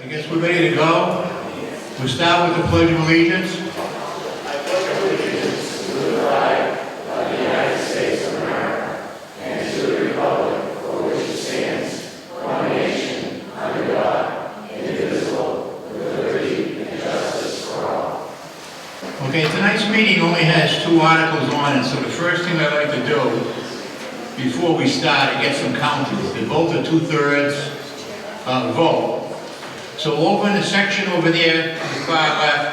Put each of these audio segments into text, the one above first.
I guess we're ready to go. We'll start with the Pledge of Allegiance. I pledge allegiance to the flag of the United States of America and to the republic for which it stands, one nation, under God, indivisible, with liberty and justice for all. Okay, tonight's meeting only has 2 articles on it, so the first thing I'd like to do before we start is get some counters. They both are 2/3 vote. So over in the section over there, to the far left,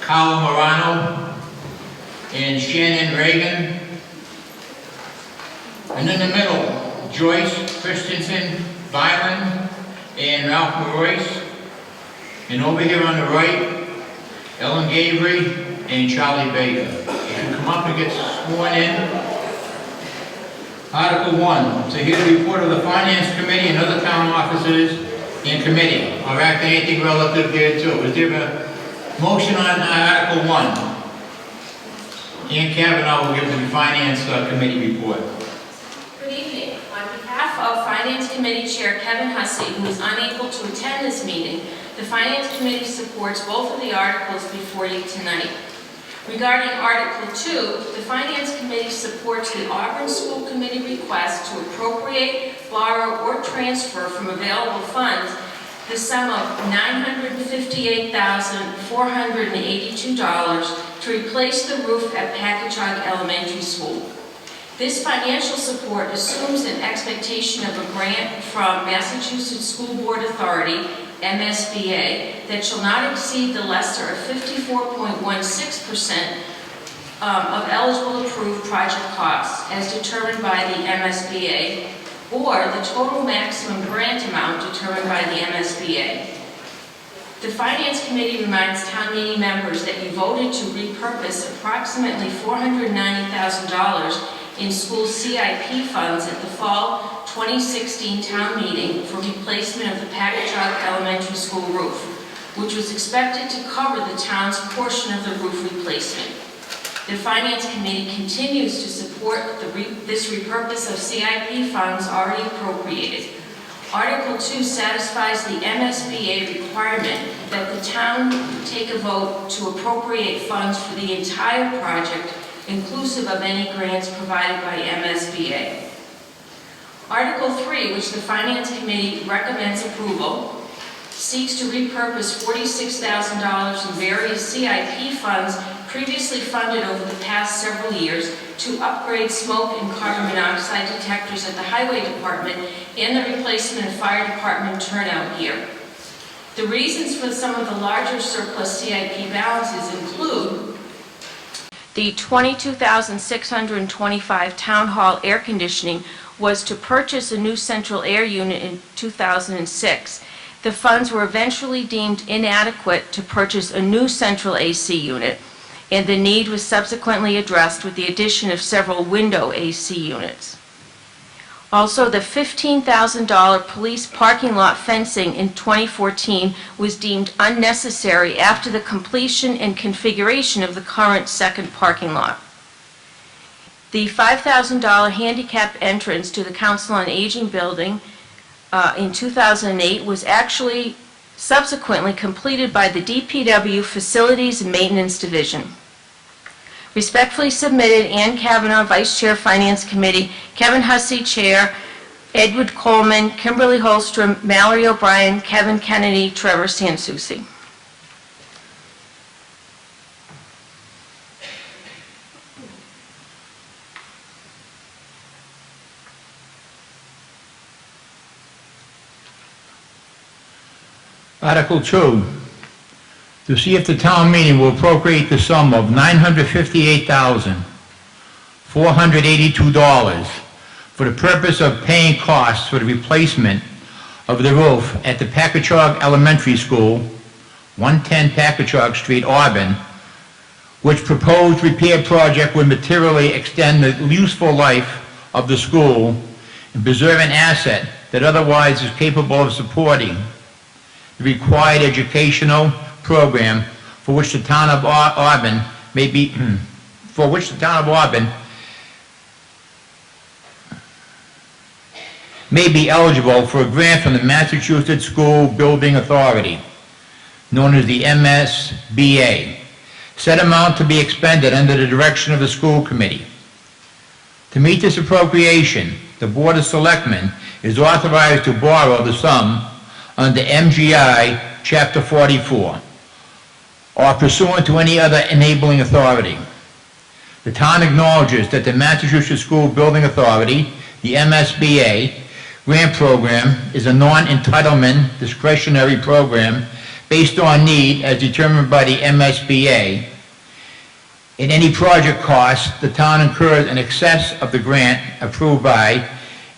Carl Morano and Shannon Reagan. And in the middle, Joyce Christensen, Byron, and Ralph Maurice. And over here on the right, Ellen Gabry and Charlie Baker. If you come up and get sworn in. Article 1, to hear the report of the Finance Committee and other town officers and committee, or act anything relative thereto. Is there a motion on Article 1? Ann Kavanaugh will give the Finance Committee report. Good evening. On behalf of Finance Committee Chair Kevin Hussey, who is unable to attend this meeting, the Finance Committee supports both of the articles before you tonight. Regarding Article 2, the Finance Committee supports the Auburn School Committee request to appropriate, borrow, or transfer from available funds the sum of $958,482 to replace the roof at Packagug Elementary School. This financial support assumes an expectation of a grant from Massachusetts School Board Authority, MSBA, that shall not exceed the lesser of 54.16% of eligible approved project costs as determined by the MSBA, or the total maximum grant amount determined by the MSBA. The Finance Committee reminds town meeting members that you voted to repurpose approximately $490,000 in school CIP funds at the fall 2016 town meeting for replacement of the Packagug Elementary School roof, which was expected to cover the town's portion of the roof replacement. The Finance Committee continues to support this repurpose of CIP funds already appropriated. Article 2 satisfies the MSBA requirement that the town take a vote to appropriate funds for the entire project, inclusive of any grants provided by MSBA. Article 3, which the Finance Committee recommends approval, seeks to repurpose $46,000 in various CIP funds previously funded over the past several years to upgrade smoke and carbon monoxide detectors at the Highway Department and the replacement of Fire Department turnout gear. The reasons for some of the larger surplus CIP balances include the $22,625 Town Hall air conditioning was to purchase a new central air unit in 2006. The funds were eventually deemed inadequate to purchase a new central AC unit, and the need was subsequently addressed with the addition of several window AC units. Also, the $15,000 police parking lot fencing in 2014 was deemed unnecessary after the completion and configuration of the current second parking lot. The $5,000 handicap entrance to the Council on Aging building in 2008 was actually subsequently completed by the DPW Facilities and Maintenance Division. Respectfully submitted, Ann Kavanaugh, Vice Chair, Finance Committee, Kevin Hussey, Chair, Edward Coleman, Kimberly Holstrom, Mallory O'Brien, Kevin Kennedy, Trevor Sansucci. Article 2, to see if the town meeting will appropriate the sum of $958,482 for the purpose of paying costs for the replacement of the roof at the Packagug Elementary School, 110 Packagug Street, Auburn, which proposed repair project would materially extend the useful life of the school and preserve an asset that otherwise is capable of supporting the required educational program for which the town of Auburn may be may be eligible for a grant from the Massachusetts School Building Authority, known as the MSBA. Said amount to be expended under the direction of the school committee. To meet this appropriation, the Board of Selectmen is authorized to borrow the sum under MGI Chapter 44 or pursuant to any other enabling authority. The town acknowledges that the Massachusetts School Building Authority, the MSBA, grant program is a non-entitlement discretionary program based on need as determined by the MSBA. In any project cost, the town incurs in excess of the grant approved by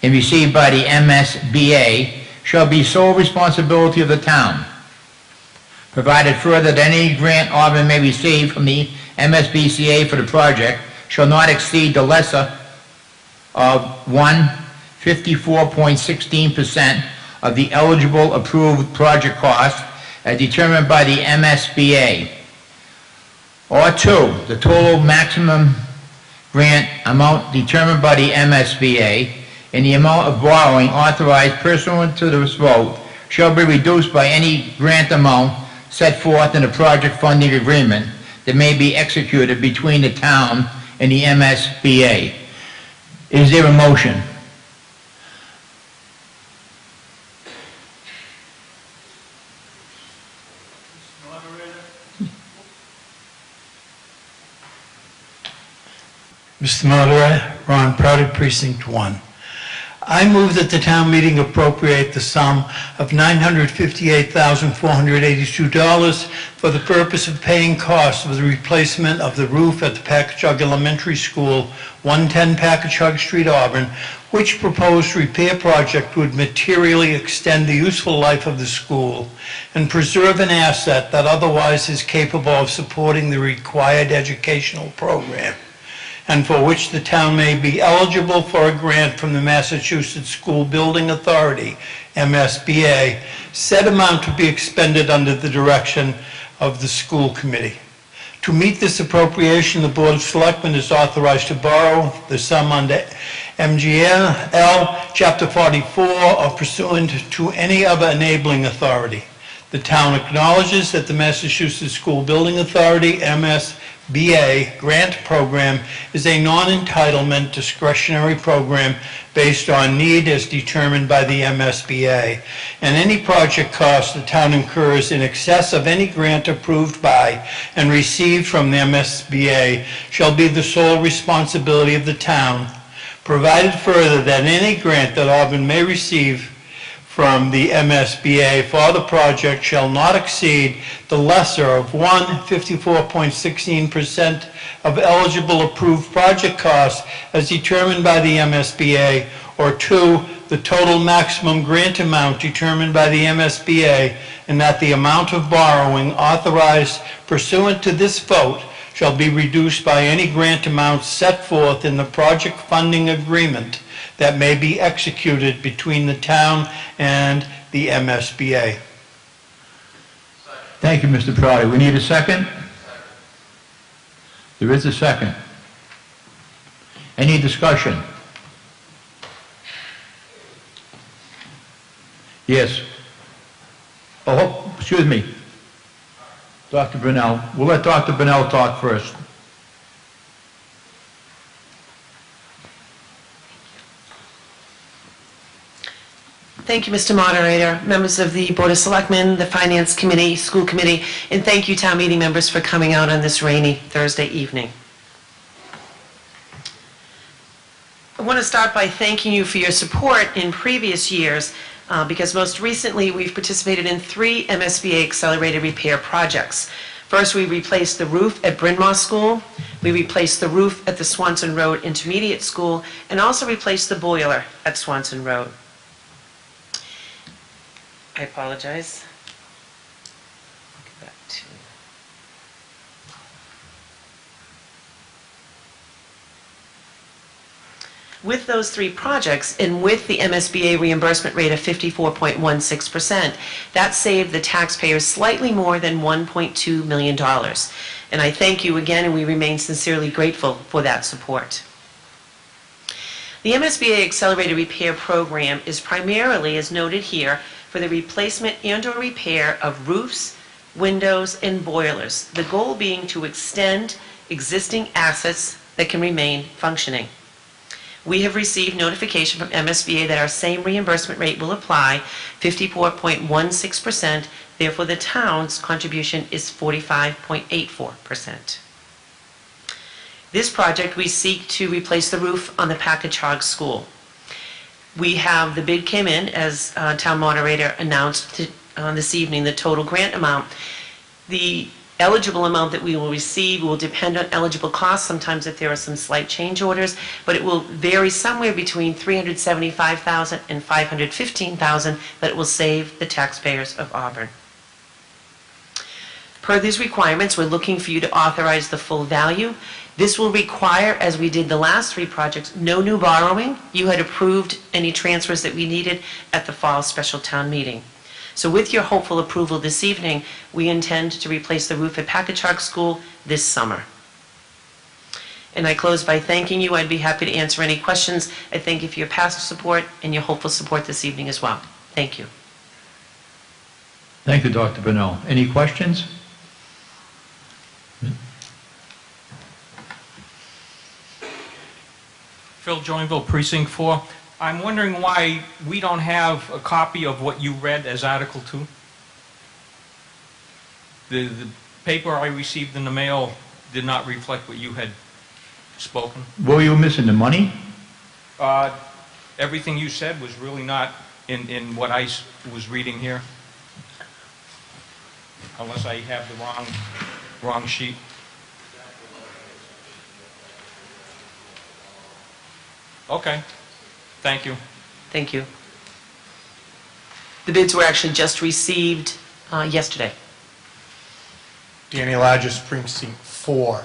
and received by the MSBA shall be sole responsibility of the town. Provided further that any grant Auburn may receive from the MSBCA for the project shall not exceed the lesser of 54.16% of the eligible approved project cost as determined by the MSBA. Or 2, the total maximum grant amount determined by the MSBA and the amount of borrowing authorized pursuant to this vote shall be reduced by any grant amount set forth in a project funding agreement that may be executed between the town and the MSBA. Is there a motion? Mr. Moderator, Ron Prouty, Precinct 1. I move that the town meeting appropriate the sum of $958,482 for the purpose of paying costs of the replacement of the roof at the Packagug Elementary School, 110 Packagug Street, Auburn, which proposed repair project would materially extend the useful life of the school and preserve an asset that otherwise is capable of supporting the required educational program, and for which the town may be eligible for a grant from the Massachusetts School Building Authority, MSBA, said amount to be expended under the direction of the school committee. To meet this appropriation, the Board of Selectmen is authorized to borrow the sum under MGL Chapter 44 or pursuant to any other enabling authority. The town acknowledges that the Massachusetts School Building Authority, MSBA, grant program is a non-entitlement discretionary program based on need as determined by the MSBA, and any project cost the town incurs in excess of any grant approved by and received from the MSBA shall be the sole responsibility of the town, provided further that any grant that Auburn may receive from the MSBA for the project shall not exceed the lesser of 54.16% of eligible approved project costs as determined by the MSBA, or 2, the total maximum grant amount determined by the MSBA, and that the amount of borrowing authorized pursuant to this vote shall be reduced by any grant amount set forth in the project funding agreement that may be executed between the town and the MSBA. Thank you, Mr. Prouty. We need a second? There is a second. Any discussion? Yes. Oh, excuse me. Dr. Brunelle. We'll let Dr. Brunelle talk first. Thank you, Mr. Moderator, members of the Board of Selectmen, the Finance Committee, School Committee, and thank you, town meeting members, for coming out on this rainy Thursday evening. I want to start by thanking you for your support in previous years, because most recently we've participated in 3 MSBA accelerated repair projects. First, we replaced the roof at Brunelle School, we replaced the roof at the Swanson Road Intermediate School, and also replaced the boiler at Swanson Road. I apologize. Get back to... With those 3 projects, and with the MSBA reimbursement rate of 54.16%, that saved the taxpayers slightly more than $1.2 million. And I thank you again, and we remain sincerely grateful for that support. The MSBA Accelerated Repair Program is primarily, as noted here, for the replacement and/or repair of roofs, windows, and boilers, the goal being to extend existing assets that can remain functioning. We have received notification from MSBA that our same reimbursement rate will apply, 54.16%, therefore the town's contribution is 45.84%. This project, we seek to replace the roof on the Packagug School. We have, the bid came in, as Town Moderator announced this evening, the total grant amount. The eligible amount that we will receive will depend on eligible costs, sometimes if there are some slight change orders, but it will vary somewhere between $375,000 and $515,000, but it will save the taxpayers of Auburn. Per these requirements, we're looking for you to authorize the full value. This will require, as we did the last three projects, no new borrowing. You had approved any transfers that we needed at the fall special town meeting. So with your hopeful approval this evening, we intend to replace the roof at Packagug School this summer. And I close by thanking you. I'd be happy to answer any questions. I thank you for your past support and your hopeful support this evening as well. Thank you. Thank you, Dr. Brunelle. Any questions? Phil Joinville, Precinct 4. I'm wondering why we don't have a copy of what you read as Article 2. The paper I received in the mail did not reflect what you had spoken. Were you missing the money? Everything you said was really not in what I was reading here. Unless I have the wrong sheet. Okay, thank you. Thank you. The bids were actually just received yesterday. Danny Largis, Precinct 4.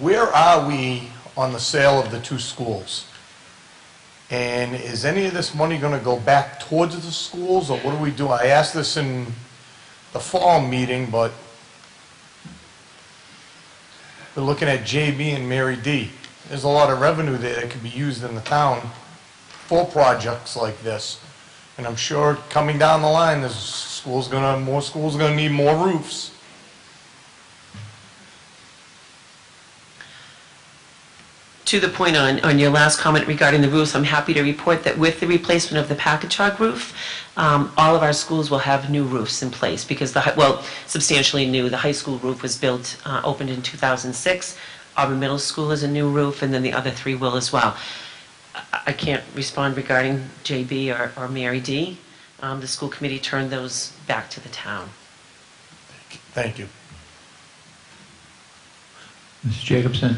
Where are we on the sale of the two schools? And is any of this money going to go back towards the schools, or what do we do? I asked this in the fall meeting, but we're looking at JB and Mary D. There's a lot of revenue there that could be used in the town for projects like this. And I'm sure coming down the line, more schools are going to need more roofs. To the point on your last comment regarding the roofs, I'm happy to report that with the replacement of the Packagug roof, all of our schools will have new roofs in place because, substantially new. The high school roof was built, opened in 2006. Auburn Middle School is a new roof, and then the other three will as well. I can't respond regarding JB or Mary D. The school committee turned those back to the town. Thank you. Mrs. Jacobson?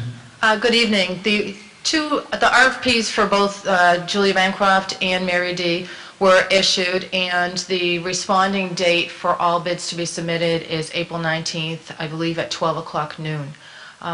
Good evening. The RFPs for both Julia Bancroft and Mary D. were issued, and the responding date for all bids to be submitted is April 19th, I believe at 12 o'clock noon.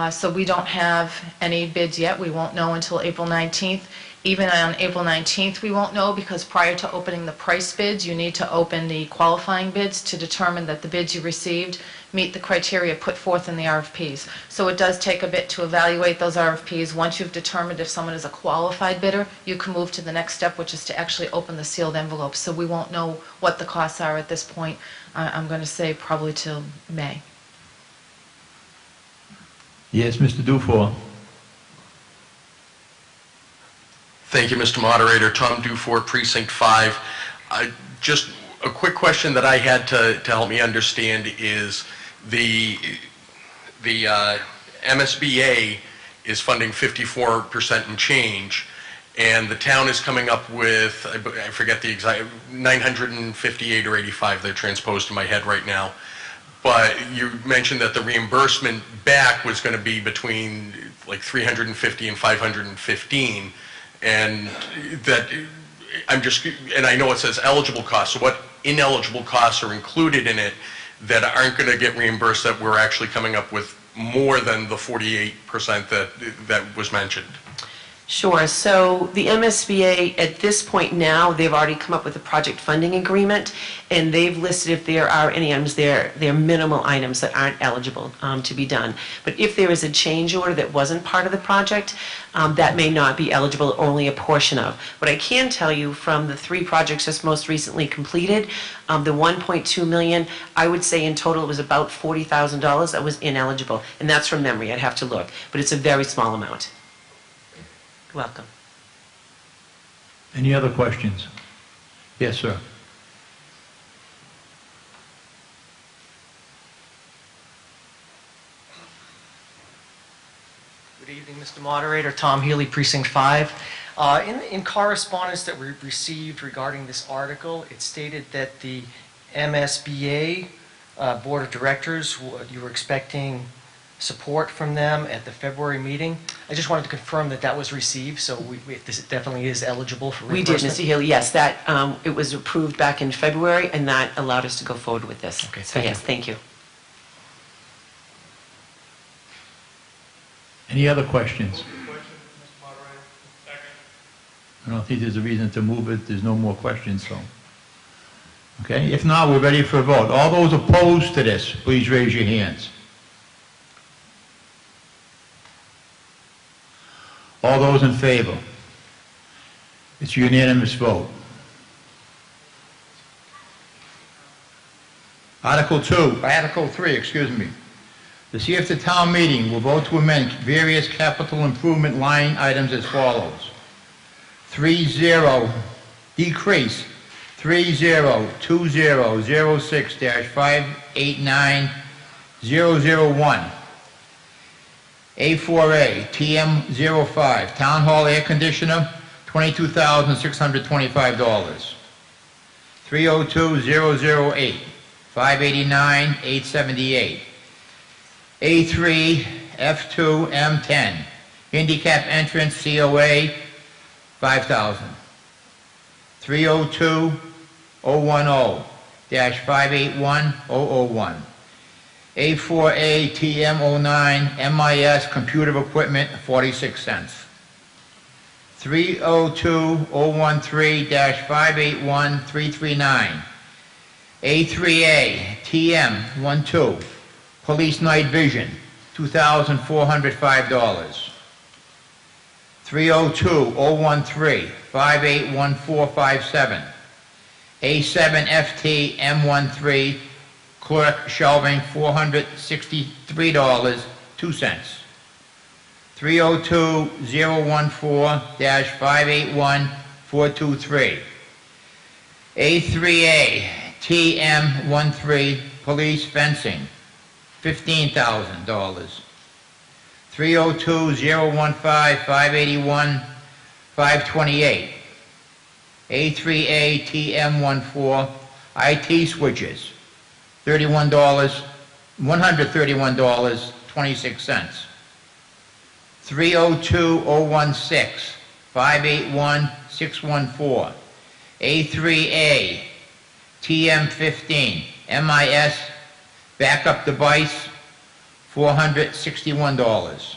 So we don't have any bids yet. We won't know until April 19th. Even on April 19th, we won't know because prior to opening the price bids, you need to open the qualifying bids to determine that the bids you received meet the criteria put forth in the RFPs. So it does take a bit to evaluate those RFPs. Once you've determined if someone is a qualified bidder, you can move to the next step, which is to actually open the sealed envelopes. So we won't know what the costs are at this point. I'm going to say probably till May. Yes, Mr. Dufour. Thank you, Mr. Moderator. Tom Dufour, Precinct 5. Just a quick question that I had to help me understand is the MSBA is funding 54% and change, and the town is coming up with, I forget the exact, 958 or 85, they're transposed to my head right now. But you mentioned that the reimbursement back was going to be between like 350 and 515, and that and I know it says eligible costs. So what ineligible costs are included in it that aren't going to get reimbursed that we're actually coming up with more than the 48% that was mentioned? Sure. So the MSBA, at this point now, they've already come up with a project funding agreement, and they've listed if there are any items, they're minimal items that aren't eligible to be done. But if there is a change order that wasn't part of the project, that may not be eligible, only a portion of. What I can tell you from the 3 projects just most recently completed, the 1.2 million, I would say in total it was about $40,000 that was ineligible. And that's from memory, I'd have to look. But it's a very small amount. Welcome. Any other questions? Yes, sir. Good evening, Mr. Moderator. Tom Healy, Precinct 5. In correspondence that we received regarding this article, it stated that the MSBA Board of Directors, you were expecting support from them at the February meeting. I just wanted to confirm that that was received, so this definitely is eligible for We reimbursement. did, Mr. Healy, yes, that, it was approved back in February, and that allowed us to go forward with this. Okay, So thank you. yes, thank you. Any other questions? I don't think there's a reason to move it. There's no more questions, so. Okay, if not, we're ready for a vote. All those opposed to this, please raise your hands. All those in favor? It's a unanimous vote. Article 3, excuse me. To see if the town meeting will vote to amend various capital improvement line items as follows. 30, decrease 302006-589-001. A4A, TM05, Town Hall Air Conditioner, $22,625. 302008, $589,878. A3, F2, M10, Handicap Entrance, COA, $5,000. 302010-581-001. A4A TM09 MIS Computer Equipment, 46 cents. 302013-581-339. A3A TM12 Police Night Vision, $2,405. 302013-581-457. A7FT M13 Clerk Shelving, $463.02. 302014-581-423. A3A TM13 Police Fencing, $15,000. 302015-581-528. A3A TM14 IT Switches, $131.26. 302016-581-614. A3A TM15 MIS Backup Device, $461.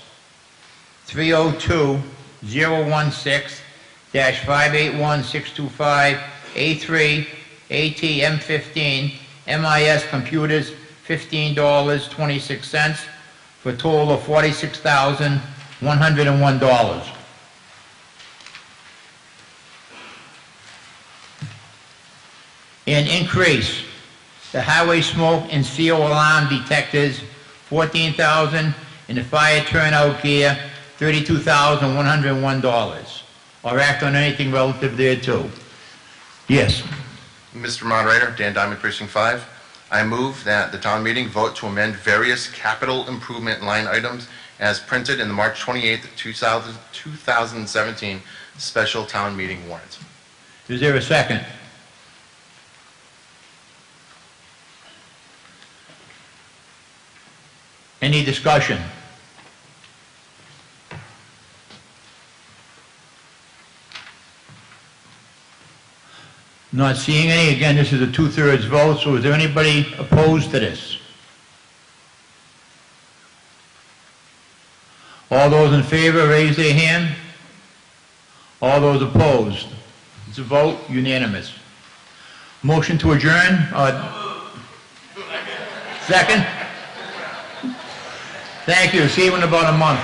302016-581-625. A3 ATM15 MIS Computers, $15.26, for a total of $46,101. And increase the highway smoke and CO alarm detectors, $14,000, and the fire turnout gear, $32,101. Or act on anything relative thereto. Yes. Mr. Moderator, Dan Diamond, Precinct 5. I move that the town meeting vote to amend various capital improvement line items as printed in the March 28th, 2017 special town meeting warrant. Is there a second? Any discussion? Not seeing any. Again, this is a 2/3 vote, so is there anybody opposed to this? All those in favor, raise their hand. All those opposed? It's a vote unanimous. Motion to adjourn? Second? Thank you. See you in about a month.